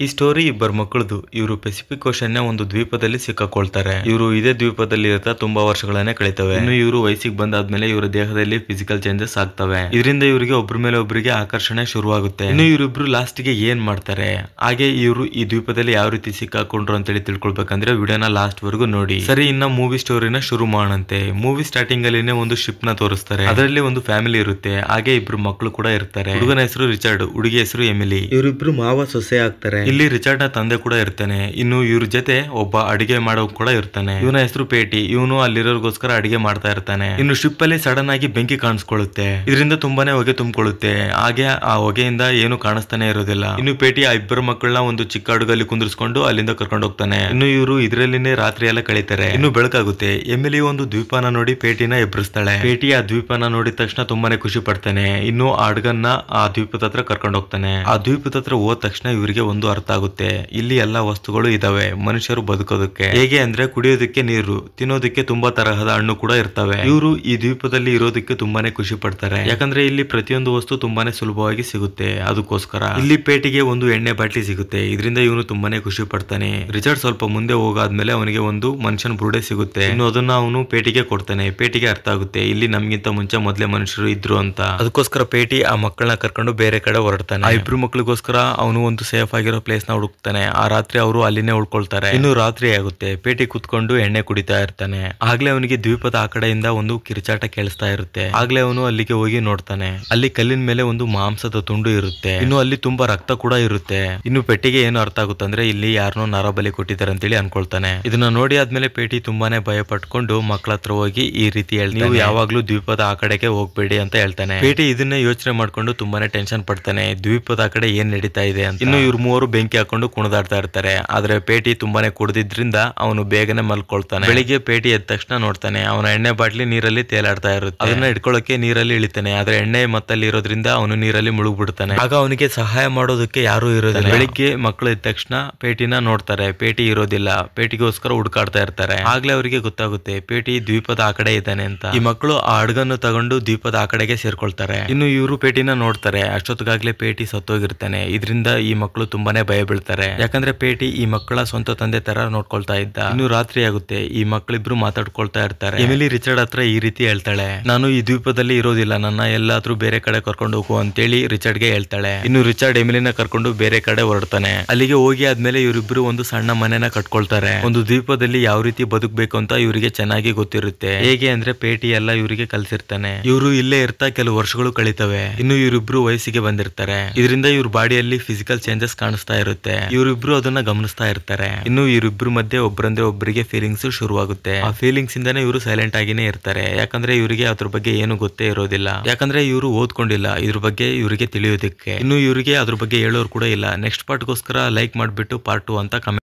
ಈ ಸ್ಟೋರಿ ಇಬ್ಬರು ಮಕ್ಕಳದು. ಇವರು ಪೆಸಿಫಿಕ್ ಓಷನ್ ನ ಒಂದು ದ್ವೀಪದಲ್ಲಿ ಸಿಕ್ಕಾಕೊಳ್ತಾರೆ. ಇವರು ಇದೇ ದ್ವೀಪದಲ್ಲಿ ಇರ್ತಾ ತುಂಬಾ ವರ್ಷಗಳನ್ನೇ ಕಳೀತವೆ. ಇನ್ನು ಇವರು ವಯಸ್ಸಿಗೆ ಬಂದಾದ್ಮೇಲೆ ಇವರ ದೇಹದಲ್ಲಿ ಫಿಸಿಕಲ್ ಚೇಂಜಸ್ ಆಗ್ತವೆ. ಇದರಿಂದ ಇವರಿಗೆ ಒಬ್ಬರ ಮೇಲೆ ಒಬ್ಬರಿಗೆ ಆಕರ್ಷಣೆ ಶುರುವಾಗುತ್ತೆ. ಇನ್ನು ಇವರಿಬ್ರು ಲಾಸ್ಟ್ ಗೆ ಏನ್ ಮಾಡ್ತಾರೆ, ಹಾಗೆ ಇವರು ಈ ದ್ವೀಪದಲ್ಲಿ ಯಾವ ರೀತಿ ಸಿಕ್ಕಾಕೊಂಡ್ರು ಅಂತೇಳಿ ತಿಳ್ಕೊಳ್ಬೇಕಂದ್ರೆ ವಿಡಿಯೋನ ಲಾಸ್ಟ್ ವರೆಗೂ ನೋಡಿ. ಸರಿ, ಇನ್ನ ಮೂವಿ ಸ್ಟೋರಿನ ಶುರು ಮಾಡಂತೆ. ಮೂವಿ ಸ್ಟಾರ್ಟಿಂಗ್ ಅಲ್ಲಿನೇ ಒಂದು ಶಿಪ್ ನ ತೋರಿಸ್ತಾರೆ. ಅದರಲ್ಲಿ ಒಂದು ಫ್ಯಾಮಿಲಿ ಇರುತ್ತೆ, ಹಾಗೆ ಇಬ್ರು ಮಕ್ಕಳು ಕೂಡ ಇರ್ತಾರೆ. ಹುಡುಗನ ಹೆಸರು ರಿಚರ್ಡ್, ಹುಡುಗಿ ಹೆಸರು ಎಮಿಲಿ. ಇವರಿಬ್ರು ಮಾವ ಸೊಸೆ ಆಗ್ತಾರೆ. ಇಲ್ಲಿ ರಿಚರ್ಡ್ ನ ತಂದೆ ಕೂಡ ಇರ್ತಾನೆ. ಇನ್ನು ಇವ್ರ ಜೊತೆ ಒಬ್ಬ ಅಡಿಗೆ ಮಾಡೋ ಕೂಡ ಇರ್ತಾನೆ. ಇವನ ಹೆಸರು ಪೇಟಿ. ಇವನು ಅಲ್ಲಿರೋರ್ಗೋಸ್ಕರ ಅಡಿಗೆ ಮಾಡ್ತಾ ಇರ್ತಾನೆ. ಇನ್ನು ಶಿಪ್ ಅಲ್ಲಿ ಸಡನ್ ಆಗಿ ಬೆಂಕಿ ಕಾಣಿಸ್ಕೊಳ್ಳುತ್ತೆ. ಇದರಿಂದ ತುಂಬಾನೇ ಹೊಗೆ ತುಂಬಿಕೊಳ್ಳುತ್ತೆ. ಹಾಗೆ ಆ ಹೊಗೆಯಿಂದ ಏನು ಕಾಣಿಸ್ತಾನೆ ಇರೋದಿಲ್ಲ. ಇನ್ನು ಪೇಟಿ ಆ ಇಬ್ಬರು ಮಕ್ಕಳನ್ನ ಒಂದು ಚಿಕ್ಕ ಹಡಗಲ್ಲಿ ಕುಂದಿರ್ಸ್ಕೊಂಡು ಅಲ್ಲಿಂದ ಕರ್ಕೊಂಡು ಹೋಗ್ತಾನೆ. ಇನ್ನು ಇವರು ಇದ್ರಲ್ಲಿನೇ ರಾತ್ರಿ ಎಲ್ಲ ಕಳೀತಾರೆ. ಇನ್ನು ಬೆಳಕಾಗುತ್ತೆ. ಎಮಿಲಿ ಒಂದು ದ್ವೀಪನ ನೋಡಿ ಪೇಟಿನ ಎಬ್ಬರಿಸ್ತಾಳೆ. ಪೇಟಿ ಆ ದ್ವೀಪನ ನೋಡಿದ ತಕ್ಷಣ ತುಂಬಾನೇ ಖುಷಿ ಪಡ್ತಾನೆ. ಇನ್ನು ಆ ಹಡಗನ್ನ ಆ ದ್ವೀಪದ ಹತ್ರ ಕರ್ಕೊಂಡು ಹೋಗ್ತಾನೆ. ಆ ದ್ವೀಪದ ಹತ್ರ ಹೋದ ತಕ್ಷಣ ಇವರಿಗೆ ಒಂದು ಅರ್ಥ ಆಗುತ್ತೆ. ಇಲ್ಲಿ ಎಲ್ಲಾ ವಸ್ತುಗಳು ಇದಾವೆ ಮನುಷ್ಯರು ಬದುಕೋದಕ್ಕೆ. ಹೇಗೆ ಅಂದ್ರೆ ಕುಡಿಯೋದಕ್ಕೆ ನೀರು, ತಿನ್ನೋದಕ್ಕೆ ತುಂಬಾ ತರಹದ ಹಣ್ಣು ಕೂಡ ಇರ್ತವೆ. ಇವರು ಈ ದ್ವೀಪದಲ್ಲಿ ಇರೋದಕ್ಕೆ ತುಂಬಾನೇ ಖುಷಿ ಪಡ್ತಾರೆ. ಯಾಕಂದ್ರೆ ಇಲ್ಲಿ ಪ್ರತಿಯೊಂದು ವಸ್ತು ತುಂಬಾನೇ ಸುಲಭವಾಗಿ ಸಿಗುತ್ತೆ. ಅದಕ್ಕೋಸ್ಕರ ಇಲ್ಲಿ ಪೇಟಿಗೆ ಒಂದು ಎಣ್ಣೆ ಬಾಟ್ಲಿ ಸಿಗುತ್ತೆ. ಇದರಿಂದ ಇವನು ತುಂಬಾನೇ ಖುಷಿ ಪಡ್ತಾನೆ. ರಿಚರ್ಡ್ ಸ್ವಲ್ಪ ಮುಂದೆ ಹೋಗಾದ್ಮೇಲೆ ಅವನಿಗೆ ಒಂದು ಮನುಷ್ಯನ ಬುರುಡೆ ಸಿಗುತ್ತೆ. ಇನ್ನು ಅದನ್ನ ಅವನು ಪೇಟಿಗೆ ಕೊಡ್ತಾನೆ. ಪೇಟಿಗೆ ಅರ್ಥ ಆಗುತ್ತೆ ಇಲ್ಲಿ ನಮ್ಗಿಂತ ಮುಂಚೆ ಮೊದಲೇ ಮನುಷ್ಯರು ಇದ್ರು ಅಂತ. ಅದಕ್ಕೋಸ್ಕರ ಪೇಟಿ ಆ ಮಕ್ಕಳನ್ನ ಕರ್ಕೊಂಡು ಬೇರೆ ಕಡೆ ಹೊರಡ್ತಾನೆ. ಆ ಇಬ್ರು ಮಕ್ಕಳಿಗೋಸ್ಕರ ಅವನು ಒಂದು ಸೇಫ್ ಆಗಿರೋ ಪ್ಲೇಸ್ ನ ಹುಡುಕ್ತಾನೆ. ಆ ರಾತ್ರಿ ಅವರು ಅಲ್ಲಿನೇ ಉಳ್ಕೊಳ್ತಾರೆ. ಇನ್ನು ರಾತ್ರಿ ಆಗುತ್ತೆ. ಪೇಟಿ ಕುತ್ಕೊಂಡು ಎಣ್ಣೆ ಕುಡಿತಾ ಇರ್ತಾನೆ. ಆಗ್ಲೇ ಅವನಿಗೆ ದ್ವೀಪದ ಆ ಕಡೆಯಿಂದ ಒಂದು ಕಿರಿಚಾಟ ಕೇಳಿಸ್ತಾ ಇರುತ್ತೆ. ಆಗ್ಲೇ ಅವನು ಅಲ್ಲಿಗೆ ಹೋಗಿ ನೋಡ್ತಾನೆ. ಅಲ್ಲಿ ಕಲ್ಲಿನ ಮೇಲೆ ಒಂದು ಮಾಂಸದ ತುಂಡು ಇರುತ್ತೆ. ಇನ್ನು ಅಲ್ಲಿ ತುಂಬಾ ರಕ್ತ ಕೂಡ ಇರುತ್ತೆ. ಇನ್ನು ಪೆಟ್ಟಿಗೆ ಏನು ಅರ್ಥ ಆಗುತ್ತೆ ಅಂದ್ರೆ ಇಲ್ಲಿ ಯಾರನ್ನೋ ನರಬಲಿ ಕೊಟ್ಟಿದ್ದಾರೆ ಅಂತೇಳಿ ಅನ್ಕೊಳ್ತಾನೆ. ಇದನ್ನ ನೋಡಿ ಆದ್ಮೇಲೆ ಪೇಟಿ ತುಂಬಾನೇ ಭಯ ಪಟ್ಕೊಂಡು ಮಕ್ಕಳ ಹತ್ರ ಹೋಗಿ ಈ ರೀತಿ ಹೇಳ್ತಾನೆ, ನೀವು ಯಾವಾಗ್ಲೂ ದ್ವೀಪದ ಆ ಕಡೆಗೆ ಹೋಗ್ಬೇಡಿ ಅಂತ ಹೇಳ್ತಾನೆ. ಪೇಟಿ ಇದನ್ನೇ ಯೋಚನೆ ಮಾಡ್ಕೊಂಡು ತುಂಬಾನೇ ಟೆನ್ಷನ್ ಪಡ್ತಾನೆ, ದ್ವೀಪದ ಆ ಕಡೆ ಏನ್ ನಡೀತಾ ಇದೆ ಅಂತ. ಇನ್ನು ಇವ್ರು ಮೂವರು ಬೆಂಕಿ ಹಾಕೊಂಡು ಕುಣಿದಾಡ್ತಾ ಇರ್ತಾರೆ. ಆದ್ರೆ ಪೇಟಿ ತುಂಬಾನೇ ಕುಡಿದಿದ್ರಿಂದ ಅವನು ಬೇಗನೆ ಮಲ್ಕೊಳ್ತಾನೆ. ಬೆಳಿಗ್ಗೆ ಪೇಟಿ ಎದ್ದ ತಕ್ಷಣ ನೋಡ್ತಾನೆ ಅವನ ಎಣ್ಣೆ ಬಾಟ್ಲಿ ನೀರಲ್ಲಿ ತೇಲಾಡ್ತಾ ಇರುತ್ತೆ. ಅದನ್ನ ಇಟ್ಕೊಳ್ಳೋಕೆ ನೀರಲ್ಲಿ ಇಳಿತಾನೆ. ಆದ್ರೆ ಎಣ್ಣೆ ಮತ್ತಲ್ಲಿ ಇರೋದ್ರಿಂದ ಅವನು ನೀರಲ್ಲಿ ಮುಳುಗ್ಬಿಡ್ತಾನೆ. ಆಗ ಅವನಿಗೆ ಸಹಾಯ ಮಾಡೋದಕ್ಕೆ ಯಾರು ಇರೋದಿಲ್ಲ. ಬೆಳಿಗ್ಗೆ ಮಕ್ಕಳು ಎದ್ದ ತಕ್ಷಣ ಪೇಟಿನ ನೋಡ್ತಾರೆ. ಪೇಟಿ ಇರೋದಿಲ್ಲ. ಪೇಟಿಗೋಸ್ಕರ ಹುಡುಕಾಡ್ತಾ ಇರ್ತಾರೆ. ಆಗ್ಲೇ ಅವರಿಗೆ ಗೊತ್ತಾಗುತ್ತೆ ಪೇಟಿ ದ್ವೀಪದ ಆ ಕಡೆ ಇದ್ದಾನೆ ಅಂತ. ಈ ಮಕ್ಕಳು ಆ ಹಡಗನ್ನು ತಗೊಂಡು ದ್ವೀಪದ ಆ ಕಡೆಗೆ ಸೇರ್ಕೊಳ್ತಾರೆ. ಇನ್ನು ಇವರು ಪೇಟಿನ ನೋಡ್ತಾರೆ. ಅಷ್ಟೊತ್ತಿಗಾಗ್ಲೇ ಪೇಟಿ ಸತ್ತೋಗಿರ್ತಾನೆ. ಇದರಿಂದ ಈ ಮಕ್ಕಳು ತುಂಬಾನೇ ಭಯ ಬೀಳ್ತಾರೆ. ಯಾಕಂದ್ರೆ ಪೇಟಿ ಈ ಮಕ್ಕಳ ಸ್ವಂತ ತಂದೆ ತರ ನೋಡ್ಕೊಳ್ತಾ ಇದ್ದ. ಇನ್ನು ರಾತ್ರಿ ಆಗುತ್ತೆ. ಈ ಮಕ್ಕಳಿಬ್ರು ಮಾತಾಡ್ಕೊಳ್ತಾ ಇರ್ತಾರೆ. ಎಮಿಲಿ ರಿಚರ್ಡ್ ಹತ್ರ ಈ ರೀತಿ ಹೇಳ್ತಾಳೆ, ನಾನು ಈ ದ್ವೀಪದಲ್ಲಿ ಇರೋದಿಲ್ಲ, ನನ್ನ ಎಲ್ಲಾದ್ರೂ ಬೇರೆ ಕಡೆ ಕರ್ಕೊಂಡು ಹೋಗು ಅಂತೇಳಿ ರಿಚರ್ಡ್ ಗೆ ಹೇಳ್ತಾಳೆ. ಇನ್ನು ರಿಚರ್ಡ್ ಎಮಿಲಿನ ಕರ್ಕೊಂಡು ಬೇರೆ ಕಡೆ ಹೊರಡ್ತಾನೆ. ಅಲ್ಲಿಗೆ ಹೋಗಿ ಆದ್ಮೇಲೆ ಇವರಿಬ್ರು ಒಂದು ಸಣ್ಣ ಮನೆನ ಕಟ್ಕೊಳ್ತಾರೆ. ಒಂದು ದ್ವೀಪದಲ್ಲಿ ಯಾವ ರೀತಿ ಬದುಕಬೇಕು ಅಂತ ಇವರಿಗೆ ಚೆನ್ನಾಗಿ ಗೊತ್ತಿರುತ್ತೆ. ಹೇಗೆ ಅಂದ್ರೆ ಪೇಟಿ ಎಲ್ಲ ಇವರಿಗೆ ಕಲ್ಸಿರ್ತಾನೆ. ಇವರು ಇಲ್ಲೇ ಇರ್ತಾ ಕೆಲವು ವರ್ಷಗಳು ಕಳೀತವೆ. ಇನ್ನು ಇವರಿಬ್ರು ವಯಸ್ಸಿಗೆ ಬಂದಿರ್ತಾರೆ. ಇದರಿಂದ ಇವ್ರ ಬಾಡಿಯಲ್ಲಿ ಫಿಸಿಕಲ್ ಚೇಂಜಸ್ ಕಾಣಿಸ್ತಾ ಇರುತ್ತೆ. ಇವರಿಬ್ರು ಅದನ್ನ ಗಮನಿಸ್ತಾ ಇರ್ತಾರೆ. ಇನ್ನು ಇವರಿಬ್ರು ಮಧ್ಯೆ ಒಬ್ಬರಂದ್ರೆ ಒಬ್ಬರಿಗೆ ಫೀಲಿಂಗ್ಸ್ ಶುರುವಾಗುತ್ತೆ. ಆ ಫೀಲಿಂಗ್ಸ್ ಇಂದಾನೆ ಇವರು ಸೈಲೆಂಟ್ ಆಗಿನೇ ಇರ್ತಾರೆ. ಯಾಕಂದ್ರೆ ಇವರಿಗೆ ಅದ್ರ ಬಗ್ಗೆ ಏನು ಗೊತ್ತೇ ಇರೋದಿಲ್ಲ. ಯಾಕಂದ್ರೆ ಇವರು ಓದ್ಕೊಂಡಿಲ್ಲ ಇದ್ರ ಬಗ್ಗೆ ಇವರಿಗೆ ತಿಳಿಯೋದಕ್ಕೆ. ಇನ್ನು ಇವರಿಗೆ ಅದ್ರ ಬಗ್ಗೆ ಹೇಳೋರು ಕೂಡ ಇಲ್ಲ. ನೆಕ್ಸ್ಟ್ ಪಾರ್ಟ್ಗೋಸ್ಕರ ಲೈಕ್ ಮಾಡ್ಬಿಟ್ಟು ಪಾರ್ಟ್ 2 ಅಂತ ಕಮೆಂಟ್